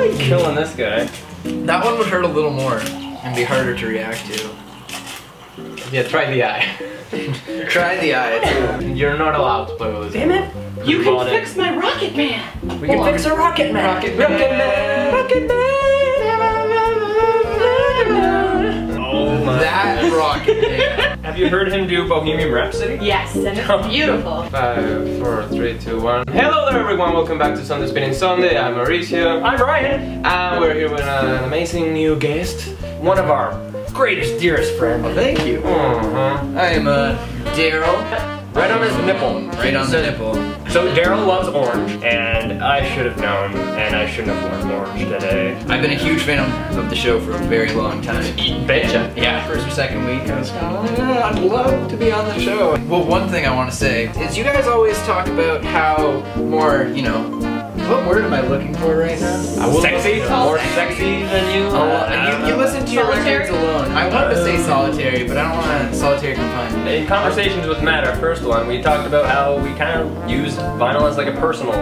Really killing this guy. That one would hurt a little more and be harder to react to. Yeah, try the eye. Try the eye. You're not allowed to play with this. Damn it! You can fix my Rocket Man! We can fix a Rocket Man! Rocket Man! Rocket Man! Rocket Man! Oh my. That Rocket Man. Have you heard him do Bohemian Rhapsody? Yes, and it's beautiful. 5, 4, 3, 2, 1. Hello there everyone, welcome back to Sunday Spinning Sunday. I'm Mauricio. I'm Ryan. And we're here with an amazing new guest. One of our greatest, dearest friends. Well, thank you. I am Darryl. Right on his nipple. Right on the nipple. So Darryl loves orange, and I should have known, and I shouldn't have worn orange today. I've been a huge fan of the show for a very long time. Betcha. Yeah, first or second week, I was I'd love to be on the show. Well, one thing I want to say is you guys always talk about how more, you know, what word am I looking for right now? Sexy? More sexy than you? You listen to your records alone. I wanted to say solitary, but I don't want to solitary confinement. In Conversations with Matt, our first one, we talked about how we kind of use vinyl as like a personal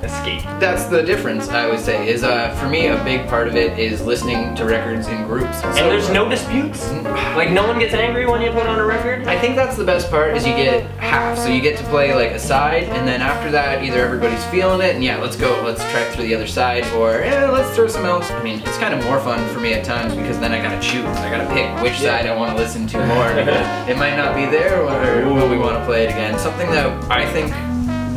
escape. That's the difference, I would say, is for me a big part of it is listening to records in groups. And there's no disputes? Like no one gets angry when you put on a record? I think that's the best part is you get half. So you get to play like a side, and then after that either everybody's feeling it and yeah, let's go, let's track through the other side, or yeah, let's throw some else. I mean, it's kind of more fun for me at times because then I gotta choose. I gotta pick which side I want to listen to more because it might not be there or will we want to play it again. Something that I think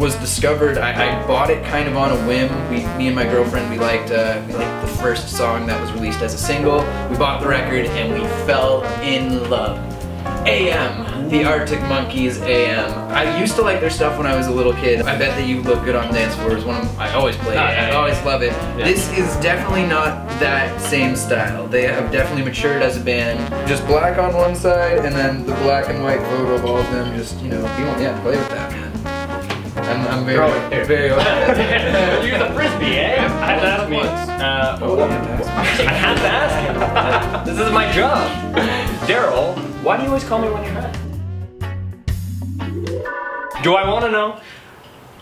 was discovered, I bought it kind of on a whim. Me and my girlfriend, we liked the first song that was released as a single. We bought the record and we fell in love. AM, the Arctic Monkeys AM. I used to like their stuff when I was a little kid. I bet that you look good on dance floors. I always play it. I always love it. Yeah. This is definitely not that same style. They have definitely matured as a band. Just black on one side and then the black and white photo of all of them. Just, you know, play with that, man. I'm very Use a frisbee, eh? I have to ask me. I have to ask you. This is my job. Darryl, why do you always call me when you're mad? Do I want to know?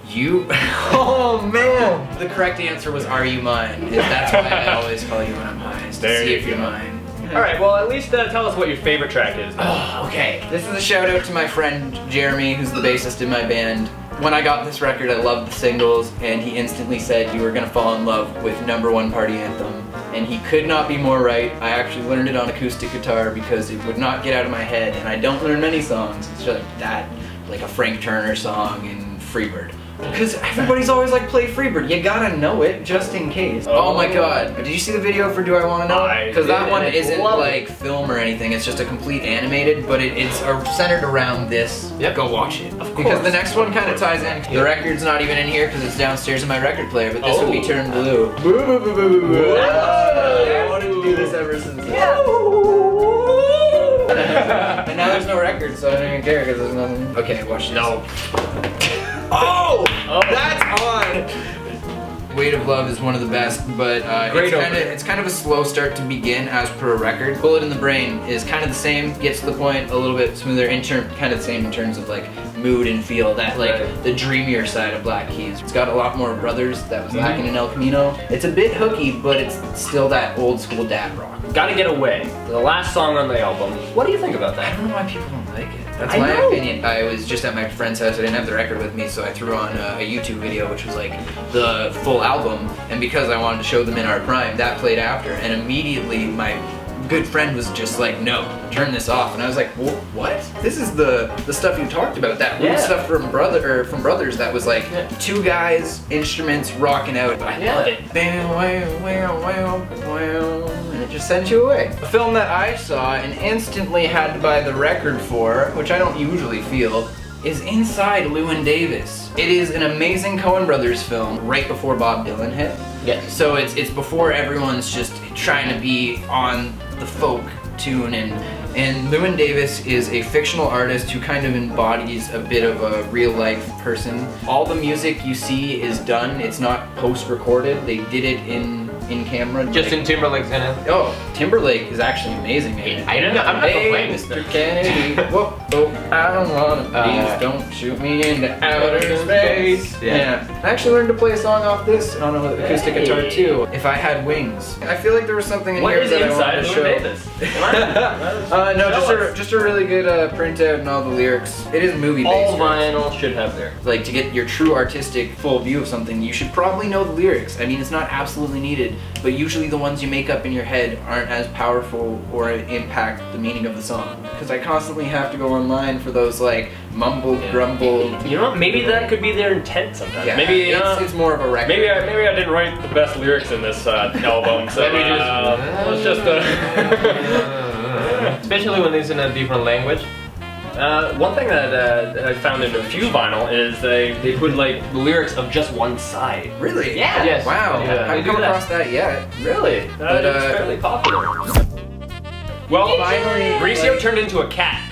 You? Oh man! The correct answer was, "Are you mine?" That's why I always call you when I'm high, is to see if you're mine. Alright, well at least tell us what your favorite track is. Oh, okay. This is a shout out to my friend Jeremy, who's the bassist in my band. When I got this record, I loved the singles, and he instantly said you were gonna fall in love with #1 party anthem. And he could not be more right. I actually learned it on acoustic guitar because it would not get out of my head, and I don't learn many songs. It's just like that, like a Frank Turner song and Freebird. Because everybody's always like, play Freebird. You gotta know it, just in case. Oh my god. Did you see the video for Do I Wanna Know? Because that one isn't like film or anything, it's just a complete animated, but it's centered around this. Yep. Go watch it. Of course. Because the next one kind of ties in. The record's not even in here because it's downstairs in my record player, but this would be turned blue. Boo boo boo boo boo boo. I wanted to do this ever since then. And now there's no record, so I don't even care because there's nothing. Okay, watch this. No. Oh! That's on! Weight of Love is one of the best, but it's kind of a slow start to begin as per a record. Bullet in the Brain is kind of the same, gets to the point, a little bit smoother, kind of the same in terms of like mood and feel, that like the dreamier side of Black Keys. It's got a lot more brothers that was lacking in El Camino. It's a bit hooky, but it's still that old school dad rock. Gotta Get Away, the last song on the album. What do you think about I that? don't know why people don't like it. That's my opinion. I was just at my friend's house, I didn't have the record with me, so I threw on a YouTube video which was like the full album, and because I wanted to show them in our prime, that played after, and immediately my good friend was just like, no, turn this off, and I was like, what? This is the stuff you talked about, that old stuff from Brothers that was like two guys, instruments, rocking out. I love it. And it just sends you away. A film that I saw and instantly had to buy the record for, which I don't usually feel, is Inside Llewyn Davis. It is an amazing Coen Brothers film right before Bob Dylan hit. Yes. So it's before everyone's just trying to be on the folk tune and And Llewyn Davis is a fictional artist who kind of embodies a bit of a real life person. All the music you see is done, it's not post-recorded, they did it in camera. Justin Timberlake's in it. Oh, Timberlake is actually amazing in it. I'm not Hey, complaining. Mr. Kennedy, whoa, oh, I don't wanna please don't shoot me into outer space. Yeah. I actually learned to play a song off this on an acoustic guitar too. If I Had Wings. I feel like there was something in What here is that I inside wanted of to Llewyn show. Davis? No, just a really good printout and all the lyrics. It is movie based. All vinyl should have there. Like, to get your true artistic full view of something, you should probably know the lyrics. I mean, it's not absolutely needed, but usually the ones you make up in your head aren't as powerful or impact the meaning of the song. Because I constantly have to go online for those like mumble grumble. You know what? Maybe that could be their intent sometimes. Yeah, Maybe it's more of a record. Maybe I didn't write the best lyrics in this album, so Let me just- let's just Especially when it's in a different language. one thing that I found in a few vinyl is they put like the lyrics of just one side. Really? Yeah. Yes. Wow. Yeah, I they haven't do come that. across that yet. Really? But, It's fairly popular. Well, Finally, Mauricio like- turned into a cat.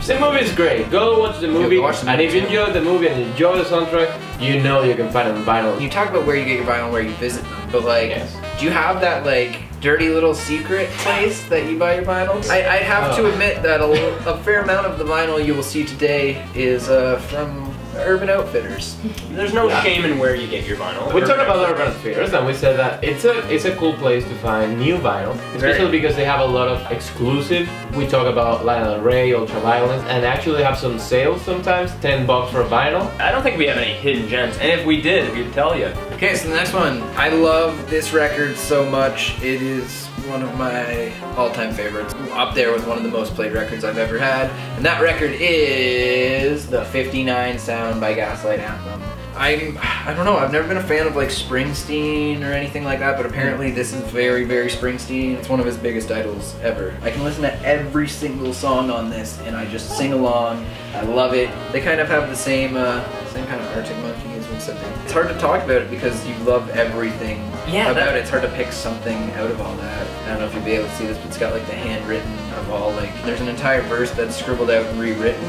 The movie is great. Go watch the movie. go watch the And if movie. you enjoy the movie and enjoy the soundtrack, you know you can find it on vinyl. You talk about where you get your vinyl and where you visit them, but like, Yes. do you have that like dirty little secret place that you buy your vinyls? I'd have to admit that a fair amount of the vinyl you will see today is from Urban Outfitters. There's no Yeah. shame in where you get your vinyl. We talked about Urban Outfitters and we said that it's a cool place to find new vinyl, especially because they have a lot of exclusive. We talk about Lana Del Rey, Ultraviolence, and actually have some sales sometimes, $10 for a vinyl. I don't think we have any hidden gems, and if we did, we'd tell you. Okay, so the next one. I love this record so much. It is one of my all-time favorites. Up there with one of the most played records I've ever had. And that record is the 59 Sound by Gaslight Anthem. I don't know, I've never been a fan of like Springsteen or anything like that, but apparently this is very, very Springsteen. It's one of his biggest idols ever. I can listen to every single song on this and I just sing along. I love it. They kind of have the same kind of Arctic Monkeys and something. It's hard to talk about it because you love everything about it. It's hard to pick something out of all that. I don't know if you'll be able to see this, but it's got like the handwritten of all like, there's an entire verse that's scribbled out and rewritten.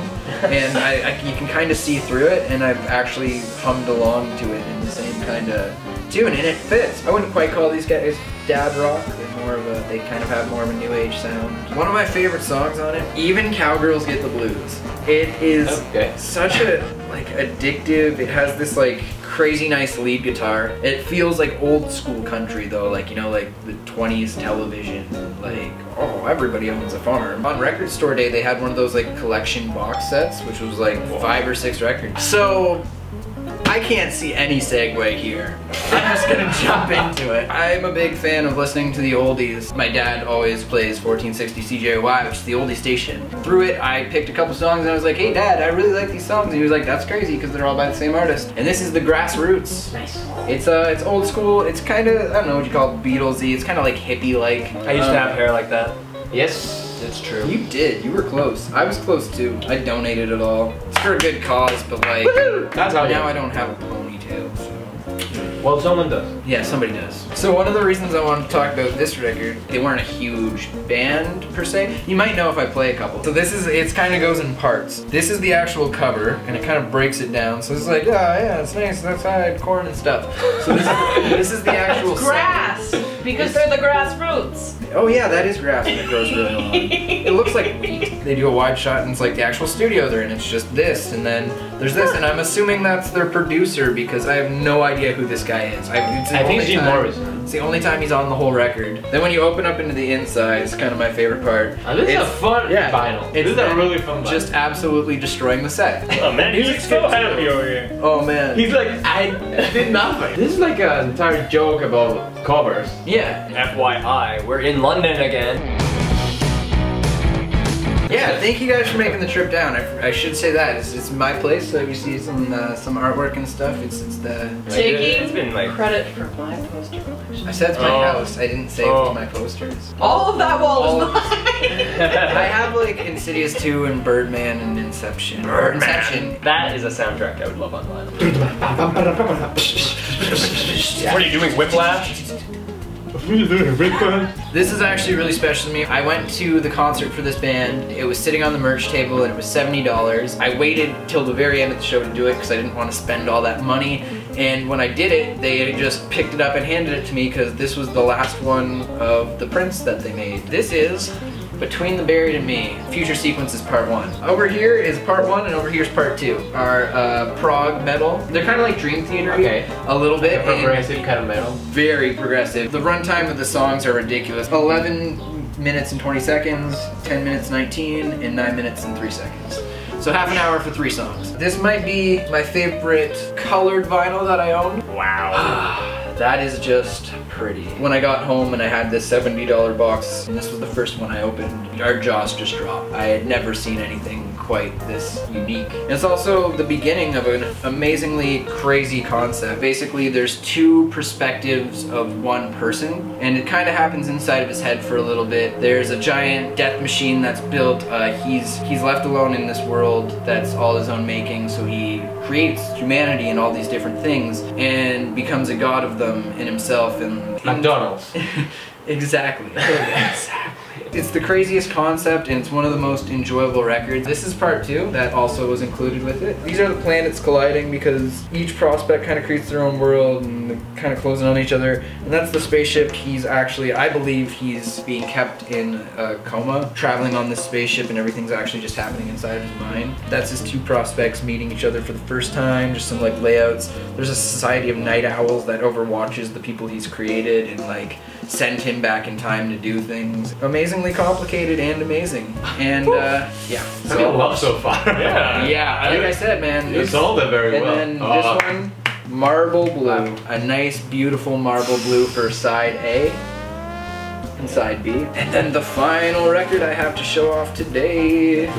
And you can kind of see through it, and I've actually hummed along to it in the same kind of tune, and it fits. I wouldn't quite call these guys dad rock. They're more of a, they kind of have more of a new age sound. One of my favorite songs on it, Even Cowgirls Get the Blues. It is such a like addictive. It has this like crazy nice lead guitar. It feels like old school country though, like, you know, like the 20s television, like, oh, everybody owns a farm. On Record Store Day, they had one of those like collection box sets, which was like 5 or 6 records. So I can't see any segue here. I'm just gonna jump into it. I'm a big fan of listening to the oldies. My dad always plays 1460 CJY, which is the oldie station. Through it, I picked a couple songs and I was like, hey Dad, I really like these songs. And he was like, that's crazy because they're all by the same artist. And this is the Grassroots. Nice. It's old school. It's kind of, I don't know what you call it, Beatlesy. It's kind of like hippie-like. I used to have hair like that. Yes. It's true. You did. You were close. I was close too. I donated it all. It's for a good cause, but like, That's how now I don't have a ponytail, so. Well, someone does. Yeah, somebody does. So one of the reasons I wanted to talk about this record, they weren't a huge band per se. You might know if I play a couple. So this is, it kind of goes in parts. This is the actual cover, and it kind of breaks it down. So it's like, yeah, it's nice, that's how I had corn and stuff. So this is the actual Grass, because they're the Grassroots. Oh yeah, that is grass and it grows really long. It looks like wheat. They do a wide shot and it's like the actual studio they're in. It's just this, and then there's this, and I'm assuming that's their producer because I have no idea who this guy is. I think Jim Morrison. It's the only time he's on the whole record. Then when you open up into the inside, it's kind of my favorite part. This is a fun vinyl. It's This is a really fun vinyl. just absolutely destroying the set. Oh man, he's so happy over here. Oh man. He's like, I did nothing. This is like an entire joke about covers. Yeah. FYI, we're in London again. Yeah, thank you guys for making the trip down. I should say that. It's my place, so you see some artwork and stuff. It's the... It's Taking been like credit for my poster collection. I said it's my house. I didn't say it was my posters. All of that wall All is of mine. I have like Insidious 2 and Birdman and Inception. Inception. that is a soundtrack I would love on vinyl. What are you doing, Whiplash? This is actually really special to me. I went to the concert for this band. It was sitting on the merch table and it was $70. I waited till the very end of the show to do it because I didn't want to spend all that money. And when I did it, they just picked it up and handed it to me because this was the last one of the prints that they made. This is Between the Buried and Me. Future Sequence is part 1. Over here is part 1 and over here is part 2. Our prog metal. They're kind of like Dream Theater, a little bit. Progressive kind of metal. Very progressive. The runtime of the songs are ridiculous. 11 minutes and 20 seconds, 10 minutes 19, and 9 minutes and 3 seconds. So half an hour for 3 songs. This might be my favorite colored vinyl that I own. Wow. That is just pretty. When I got home and I had this $70 box, and this was the first one I opened, our jaws just dropped. I had never seen anything quite this unique. And it's also the beginning of an amazingly crazy concept. Basically, there's 2 perspectives of one person, and it kind of happens inside of his head for a little bit. There's a giant death machine that's built. He's left alone in this world that's all his own making, so he creates humanity and all these different things and becomes a god of them in himself. And McDonald's. Exactly. Exactly. It's the craziest concept and it's one of the most enjoyable records. This is part 2 that also was included with it. These are the planets colliding because each prospect kind of creates their own world and they're kind of closing on each other. And that's the spaceship. He's actually, I believe he's being kept in a coma, traveling on this spaceship, and everything's actually just happening inside of his mind. That's his 2 prospects meeting each other for the first time, just some like layouts. There's a society of night owls that overwatches the people he's created and like send him back in time to do things. Amazingly complicated and amazing. And yeah. I love so far. Yeah, like I said, man. You sold it very well. And then this one, Marble Blue. A nice, beautiful marble blue for side A and side B. And then the final record I have to show off today.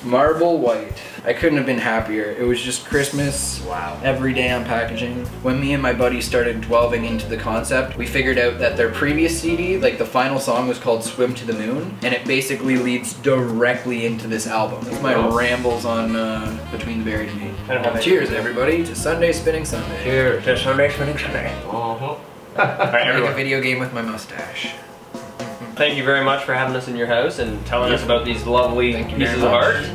Marble White. I couldn't have been happier. It was just Christmas every day on packaging. When me and my buddy started delving into the concept, we figured out that their previous CD, like the final song was called Swim to the Moon, and it basically leads directly into this album. It's my rambles on Between the Buried and Me. Cheers everybody to Sunday Spinning Sunday. Cheers to Sunday Spinning Sunday. All right, make a video game with my mustache. Thank you very much for having us in your house and telling us about these lovely pieces of art.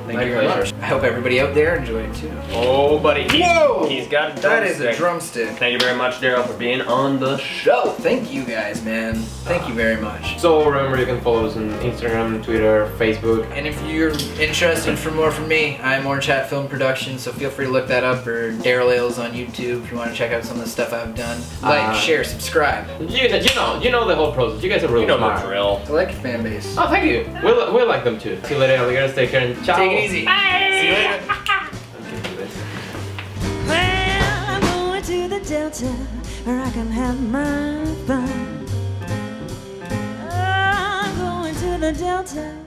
Thank you very much. I hope everybody out there enjoyed it too. Oh, buddy. He's got a drumstick. That is a drumstick. Thank you very much, Darryl, for being on the show. Thank you guys, man. Thank you very much. So remember, you can follow us on Instagram, Twitter, Facebook. And if you're interested for more from me, I'm Orange Hat Film Production, so feel free to look that up, or Darryl Ayles on YouTube if you want to check out some of the stuff I've done. Like, share, subscribe. You know the whole process. You guys are really smart. The drill. I like your fan base. Oh, thank you. We like them too. See you later, alligators. Take care and ciao. Take it easy. Bye. See you later. Well, I'm going to the Delta where I can have my fun. I'm going to the Delta.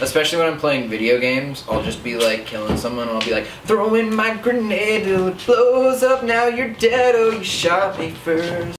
Especially when I'm playing video games, I'll just be like killing someone and I'll be like, throwing my grenade till it blows up, now you're dead, oh you shot me first.